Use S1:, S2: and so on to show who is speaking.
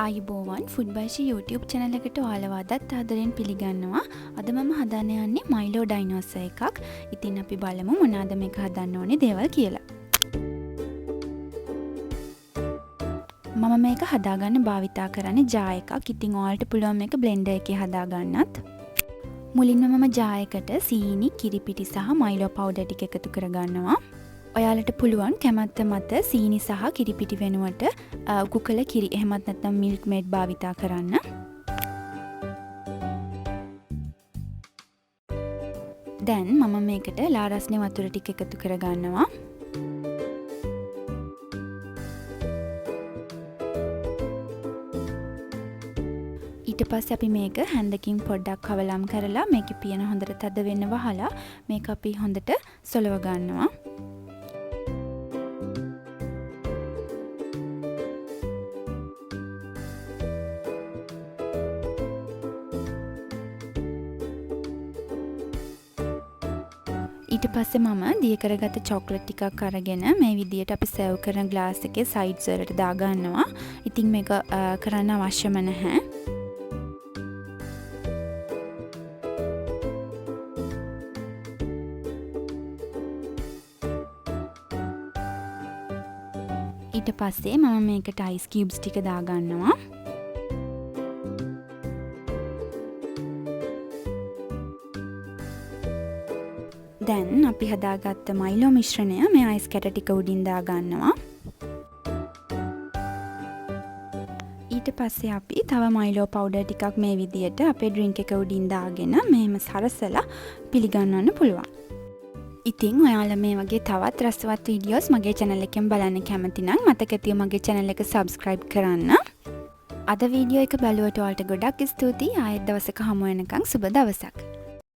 S1: ආයුබෝවන් ෆුඩ්බයිෂි YouTube channel එකට ඔයාලව අදත් ආදරෙන් පිළිගන්නවා. අද මම හදන්න යන්නේ Milo Dinosaur එකක්. ඉතින් අපි බලමු මොනවාද මේක හදන්න ඕනේ දේවල් කියලා. මම මේක හදාගන්න භාවිතා කරන්නේ ජා එකක්. ඉතින් ඔයාලට පුළුවන් මේක බ්ලෙන්ඩර් එකේ හදාගන්නත්. මුලින්ම මම ජා එකට සීනි, කිරිපිටි සහ Milo powder ටික එකතු කරගන්නවා. ඔයාලට පුළුවන් කැමැත්ත මත සීනි සහ කිරිපිටි වෙනුවට උකු කළ කිරි එහෙමත් නැත්නම් මිල්ක් මේඩ් භාවිතා කරන්න. දැන් මම මේකට ලා රස්නේ වතුර ටික එකතු කරගන්නවා. ඊට පස්සේ අපි මේක හැන්දකින් පොඩ්ඩක් කවලම් කරලා මේකේ පියන හොඳට තද වෙන්න වහලා මේක අපි හොඳට සොලව ගන්නවා. ඊට පස්සේ මම දිය කරගත්ත චොක්ලට් ටිකක් අරගෙන මේ විදියට අපි සර්ව් කරන ග්ලාස් එකේ සයිඩ්ස් වලට දා ගන්නවා. ඉතින් මේක කරන්න අවශ්‍යම නැහැ. ඊට පස්සේ මම මේකට අයිස් කියුබ්ස් ටික දා ගන්නවා. දැන් අපි හදාගත්ත මයිලෝ මිශ්‍රණය මේ අයිස් කැට ටික උඩින් දා ගන්නවා. ඊට පස්සේ අපි තව මයිලෝ පවුඩර් ටිකක් මේ විදියට අපේ ඩ්‍රින්ක් එක උඩින් දාගෙන මෙහෙම සරසලා පිළිගන්වන්න පුළුවන්. ඉතින් ඔයාලා මේ වගේ තවත් රසවත් වීඩියෝස් මගේ channel එකෙන් බලන්න කැමති නම් මතක තියෝ මගේ channel එක subscribe කරන්න. අද වීඩියෝ එක බලුවට ඔයාලට ගොඩක් ස්තුතියි. ආයෙත් දවසක හමු වෙනකන් සුබ දවසක්.